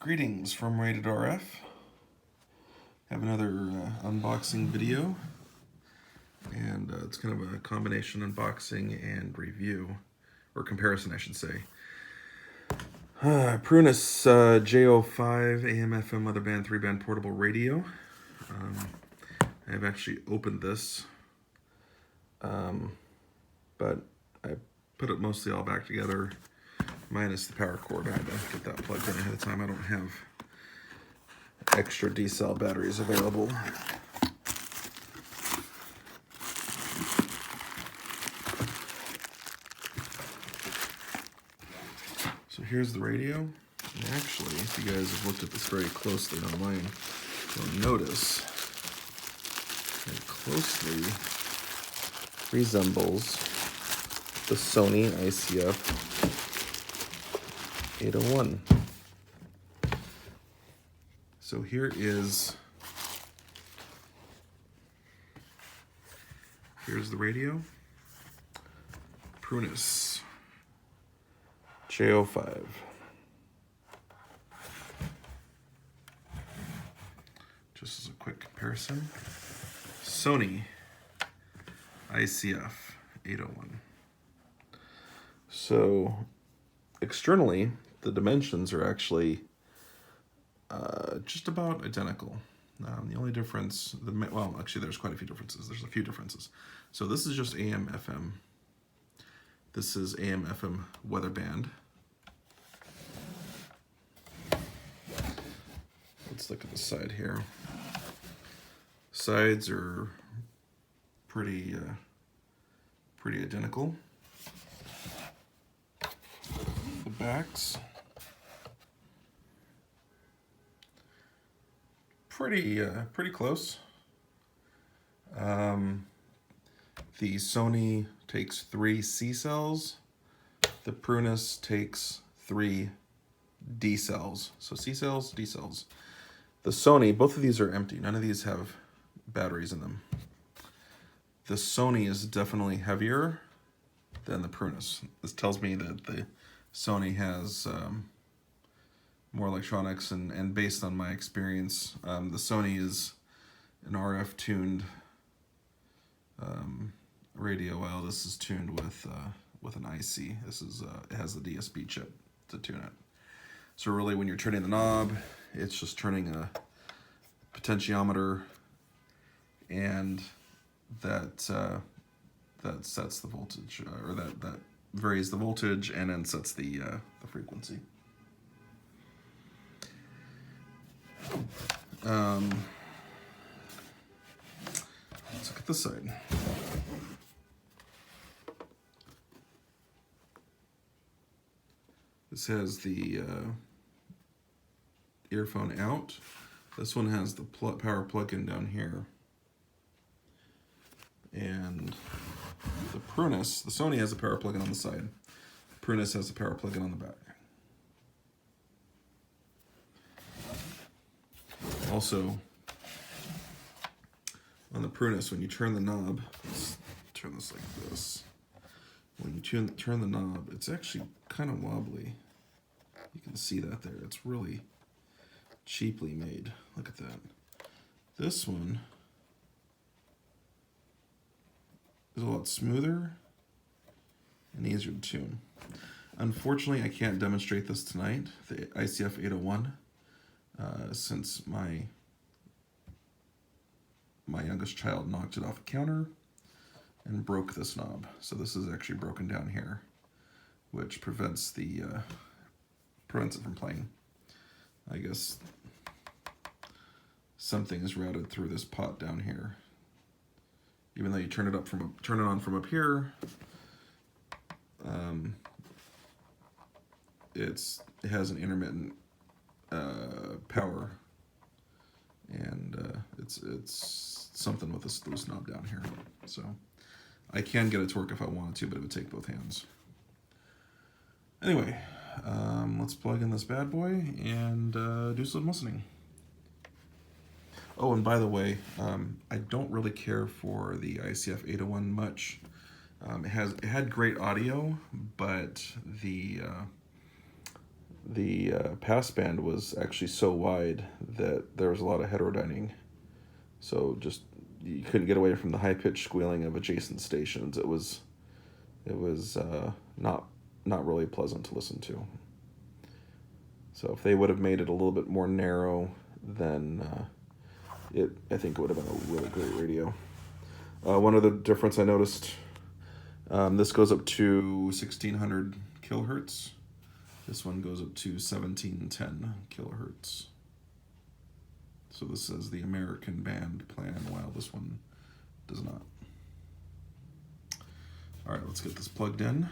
Greetings from Rated RF. Have another unboxing video, and it's kind of a combination unboxing and review, or comparison I should say. Prunus J-05 AM/FM mother band 3-band portable radio. I have actually opened this, but I put it mostly all back together, minus the power cord. I had to get that plugged in ahead of time. I don't have extra D-cell batteries available. So here's the radio. And actually, if you guys have looked at this very closely online, you'll notice it closely resembles the Sony ICF-801. So here's the radio. Prunus J-05. Just as a quick comparison, Sony ICF-801. So externally, the dimensions are actually just about identical. The only difference, well, actually there's quite a few differences. There's a few differences. So this is just AM/FM. This is AM/FM weather band. Let's look at the side here. Sides are pretty identical. The backs, pretty close. The Sony takes 3 C cells. The Prunus takes 3 D cells. So C cells, D cells. The Sony, both of these are empty. None of these have batteries in them. The Sony is definitely heavier than the Prunus. This tells me that the Sony has more electronics, and based on my experience, the Sony is an RF tuned radio, while this is tuned with an IC. This is it has the DSP chip to tune it. So really, when you're turning the knob, it's just turning a potentiometer, and that sets the voltage, or that varies the voltage and then sets the frequency. Let's look at this side. This has the earphone out. This one has the power plug-in down here. And the Prunus, the Sony has a power plug-in on the side. Prunus has a power plug-in on the back. Also, on the Prunus, when you turn the knob, let's turn this like this. When you turn the knob, it's actually kind of wobbly. You can see that there. It's really cheaply made. Look at that. This one is a lot smoother and easier to tune. Unfortunately, I can't demonstrate this tonight, the ICF-801, since my youngest child knocked it off a counter and broke this knob. So this is actually broken down here, which prevents it from playing. I guess something is routed through this pot down here. Even though you turn it on from up here, it has an intermittent power, and it's something with this loose knob down here. So I can get it to work if I wanted to, but it would take both hands. Anyway, let's plug in this bad boy and do some listening. Oh, and by the way, I don't really care for the ICF-801 much. It had great audio, but the the passband was actually so wide that there was a lot of heterodyning. So just you couldn't get away from the high-pitched squealing of adjacent stations. It was not really pleasant to listen to. So if they would have made it a little bit more narrow, then I think it would have been a really great radio. One other difference I noticed, this goes up to 1600 kilohertz. This one goes up to 1710 kilohertz. So this is the American band plan, while this one does not. All right, let's get this plugged in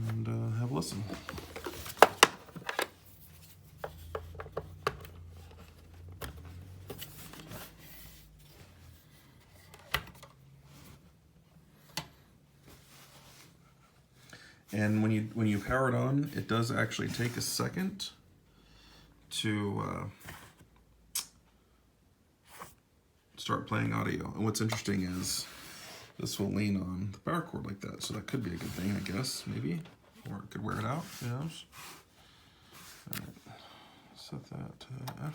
and have a listen. And when you power it on, it does actually take a second to start playing audio. And what's interesting is this will lean on the power cord like that, so that could be a good thing, I guess, maybe, or it could wear it out. Who knows? All right, set that to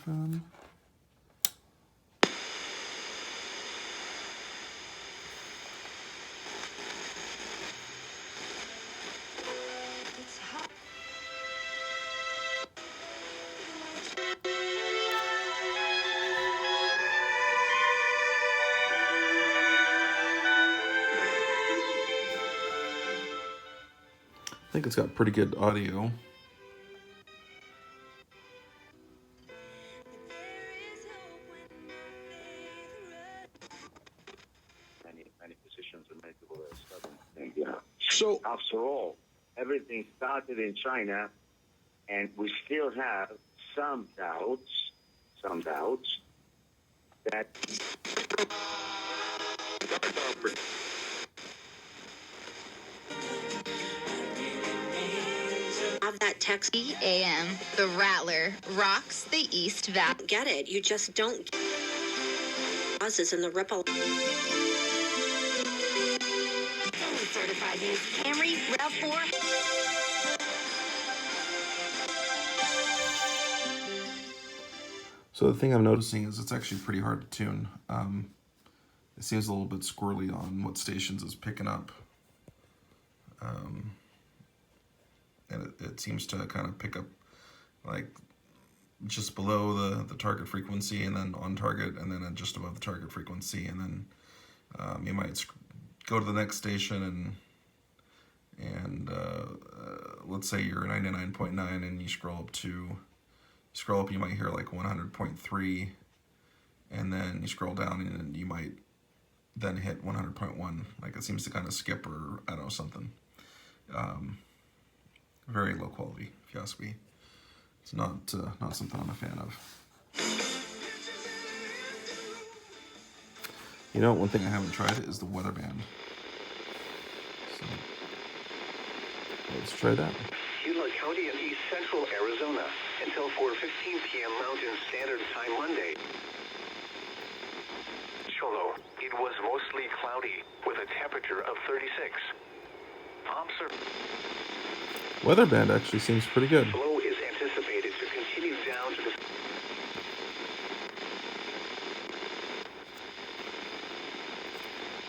FM. I think it's got pretty good audio. Many physicians and many people are studying. Yeah. So after all, everything started in China, and we still have some doubts that Have that text AM, the Rattler rocks the East Valley. Get it? You just don't. Buzzes in the ripple. Certified news. Camry RAV4. So the thing I'm noticing is it's actually pretty hard to tune. It seems a little bit squirrely on what stations it's picking up. And it seems to kind of pick up like just below the target frequency, and then on target, and then just above the target frequency, and then you might go to the next station and let's say you're 99.9 and you scroll up, you might hear like 100.3, and then you scroll down and you might then hit 100.1. Like it seems to kind of skip, or I don't know, something. Very low quality, if you ask me. It's not something I'm a fan of. You know, one thing I haven't tried is the weather band. So let's try that. Yuma County in East Central Arizona until 4:15 p.m. Mountain Standard Time Monday. Cholo, it was mostly cloudy with a temperature of 36. Weather band actually seems pretty good. Flow is anticipated to continue down to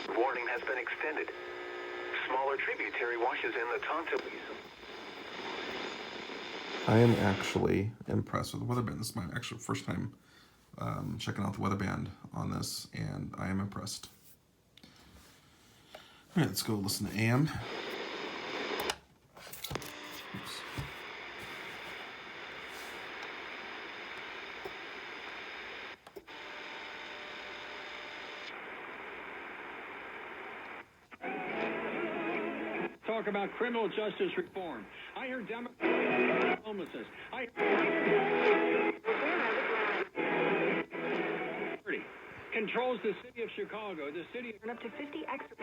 the warning has been extended. Smaller tributary washes in the Tonto. I am actually impressed with the weather band. This is my actual first time checking out the weather band on this, and I am impressed. All right, let's go listen to AM. Oops. Talk about criminal justice reform. I hear Democrats homelessness. Controls the city of Chicago. The city up to 50 extra.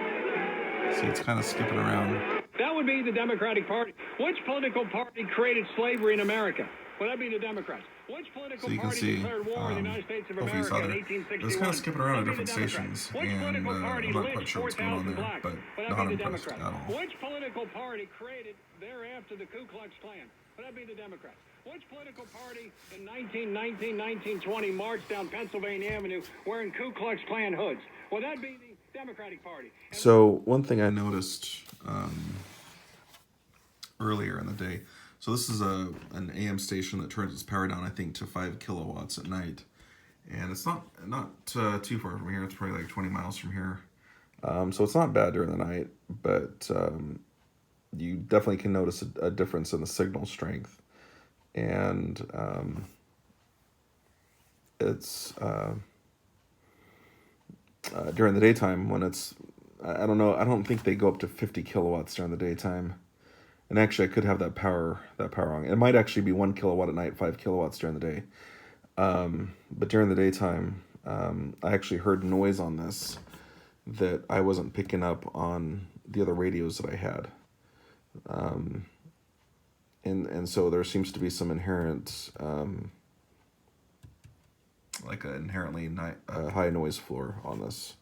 See, it's kind of skipping around. That would be the Democratic Party. Which political party created slavery in America? Well, that'd be the Democrats. Which political So you can party see, declared war on the United States of hopefully you America saw in there. 1861? It was kind of skipping around at That'd be different the Democrats. stations, Which and political party I'm not quite lynched sure what's going on 4,000 there, blacks? but Well, not that'd be the impressed Democrats. at all. Which political party created thereafter the Ku Klux Klan? Well, that'd be the Democrats. Which political party in 1919, 1920 marched down Pennsylvania Avenue wearing Ku Klux Klan hoods? Well, that'd be the Democratic Party. So one thing I noticed earlier in the day, so this is an AM station that turns its power down, I think, to 5 kilowatts at night, and it's not too far from here. It's probably like 20 miles from here, so it's not bad during the night, but you definitely can notice a difference in the signal strength, and it's during the daytime when it's, I don't know, I don't think they go up to 50 kilowatts during the daytime. And actually, I could have that power on. It might actually be 1 kilowatt at night, 5 kilowatts during the day. But during the daytime, I actually heard noise on this that I wasn't picking up on the other radios that I had. And so there seems to be some inherent, like an inherently high noise floor on this.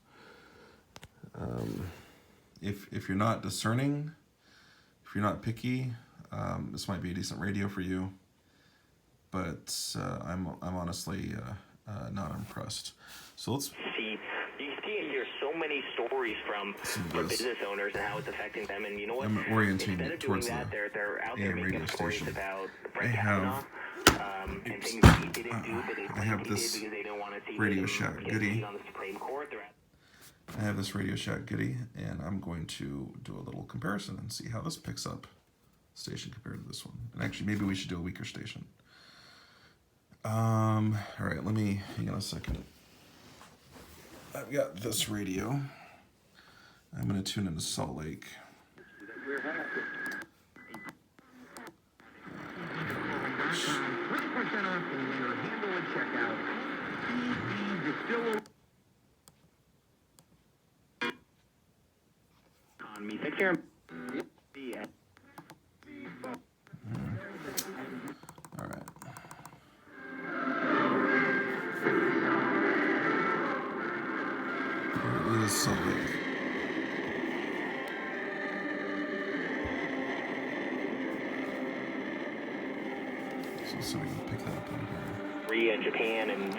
If you're not discerning, if you're not picky, this might be a decent radio for you, but I'm honestly not impressed. So let's see. You see and hear so many stories from business owners and how it's affecting them, and you know what? I'm orienting Instead it of doing towards that, they're out there AM making radio stories station. about I have and things that he didn't do, but they I have claim he this did because they don't want to see RadioShack him get goodie. on the Supreme Court. I have this RadioShack goodie, and I'm going to do a little comparison and see how this picks up station compared to this one. And actually, maybe we should do a weaker station. All right, let me hang on a second. I've got this radio. I'm going to tune into Salt Lake. On me, take care. All right. This is Salt Lake. So we can pick that up on here. Korea and Japan and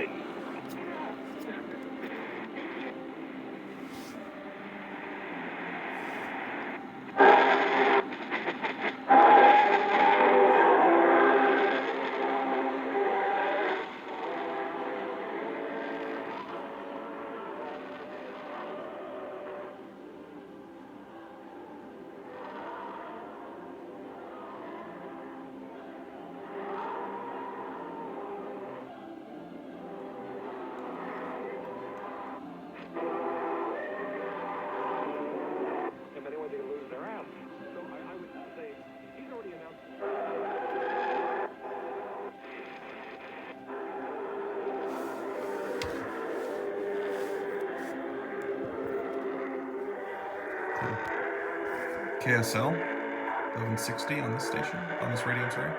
KSL 1160 on this station, on this radio, I'm sorry.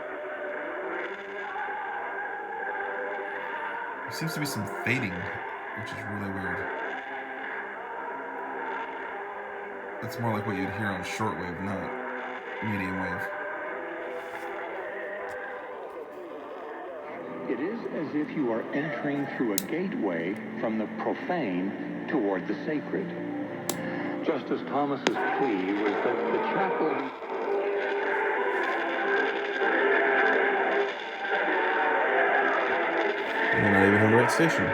There seems to be some fading, which is really weird. That's more like what you'd hear on shortwave, not medium wave. It is as if you are entering through a gateway from the profane toward the sacred. Justice Thomas's plea was that the chapel... We're not even on the right station.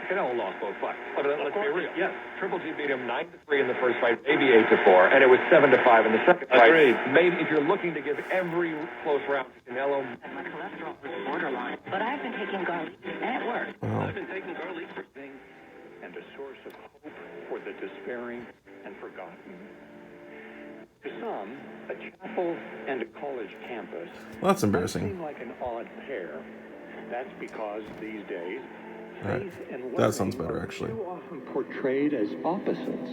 Canelo lost both fights. Let's be real. Yes, Triple G beat him 9-3 in the first fight, maybe 8-4, and it was 7-5 in the second fight. Agreed. Maybe if you're looking to give every close round to Canelo. My cholesterol was borderline, but I've been taking garlic, and it worked. Wow. I've been taking garlic for things. And a source of hope for the despairing and forgotten. To some, a chapel and a college campus Well, that's embarrassing. seem like an odd pair. That's because these days, Right. Faith and learning That sounds better, are actually. too often portrayed as opposites.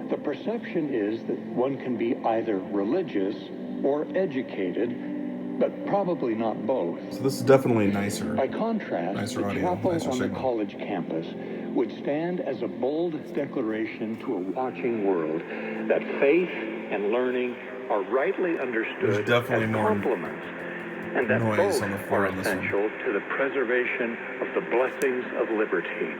The perception is that one can be either religious or educated, but probably not both. So this is definitely nicer. By contrast, Nicer the audio, chapel nicer on the signal. college campus would stand as a bold declaration to a watching world that faith and learning are rightly understood There's definitely as more complements, and that noise both on the floor are on this one. essential to the preservation of the blessings of liberty.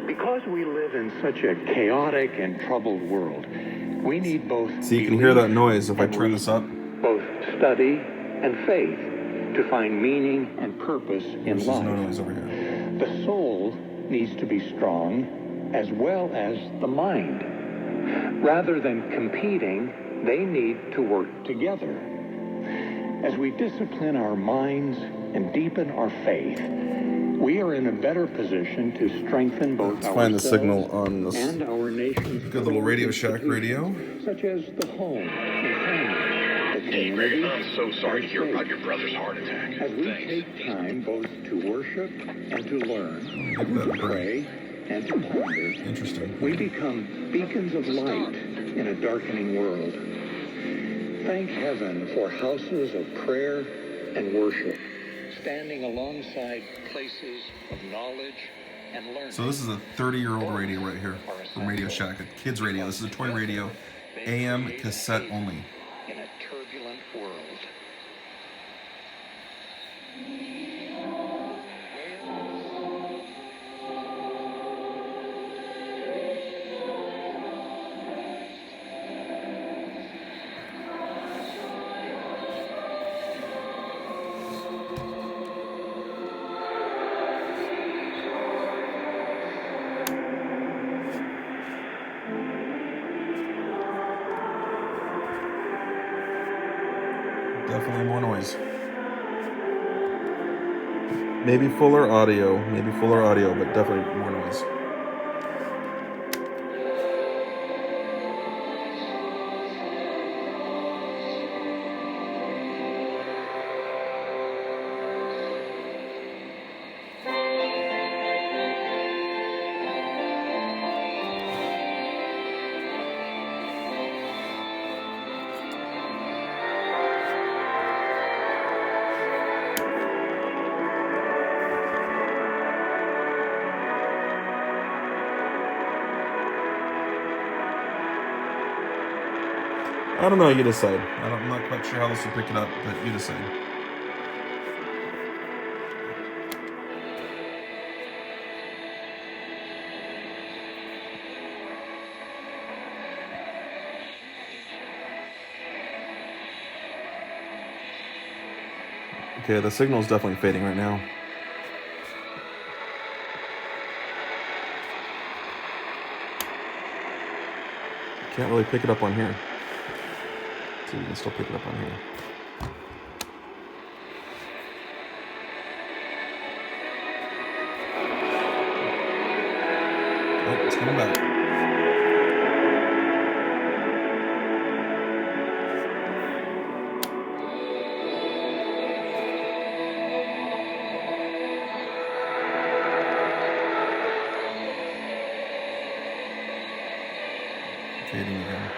Because we live in such a chaotic and troubled world, we need both So you can hear belief that noise if I and turn this up. both study and faith to find meaning and purpose in There's life. no noise over here. The soul needs to be strong as well as the mind. Rather than competing, they need to work together. As we discipline our minds and deepen our faith, we are in a better position to strengthen both Let's find the ourselves signal on this and our nation's good little RadioShack radio. such as the home and family, the community. I'm so sorry to hear about your brother's heart attack. As we take time both to worship and to learn, Look at that to bird. pray and to ponder, Interesting. we become beacons of light in a darkening world. Thank heaven for houses of prayer and worship, standing alongside places of knowledge and learning. So this is a 30-year-old radio right here from RadioShack, a kid's radio. This is a toy radio, AM cassette only. In a turbulent world. Definitely more noise. Maybe fuller audio, but definitely more noise. I don't know, you decide. I'm not quite sure how this will pick it up, but you decide. Okay, the signal is definitely fading right now. Can't really pick it up on here. So you can still pick it up on here. Oh, it's coming back. Fading again.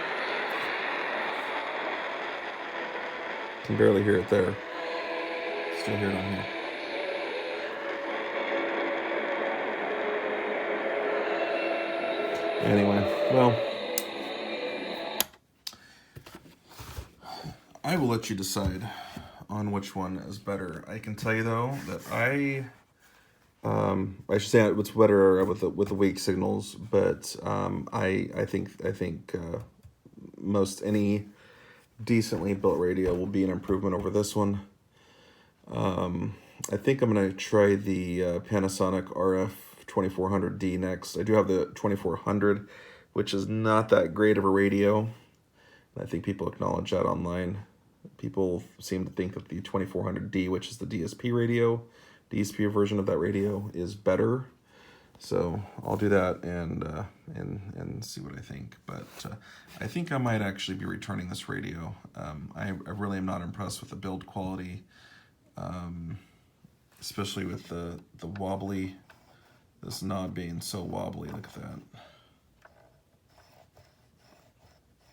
Can barely hear it there. Still hear it on here. Anyway, well, I will let you decide on which one is better. I can tell you though that I should say what's better with the weak signals, but I think most any decently built radio will be an improvement over this one. I think I'm going to try the Panasonic RF-2400D next. I do have the 2400, which is not that great of a radio. I think people acknowledge that online. People seem to think that the 2400D, which is the DSP radio, DSP version of that radio, is better. So I'll do that and see what I think. But I think I might actually be returning this radio. I really am not impressed with the build quality, especially with the wobbly This knob being so wobbly, look at that.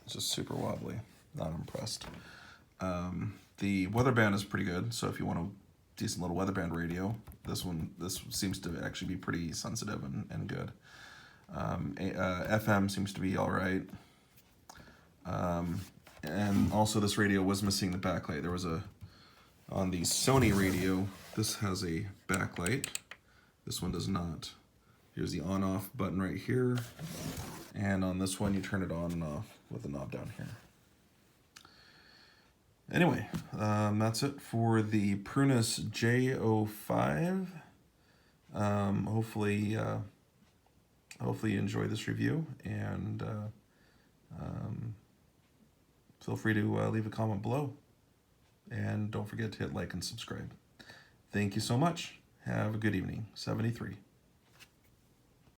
It's just super wobbly. Not impressed. The weather band is pretty good, so if you want a decent little weather band radio, this seems to actually be pretty sensitive and good. FM seems to be all right. And also this radio was missing the backlight. There was on the Sony radio, this has a backlight. This one does not. Here's the on-off button right here. And on this one, you turn it on and off with the knob down here. Anyway, that's it for the Prunus J-05. Hopefully you enjoy this review, and feel free to leave a comment below. And don't forget to hit like and subscribe. Thank you so much. Have a good evening. 73.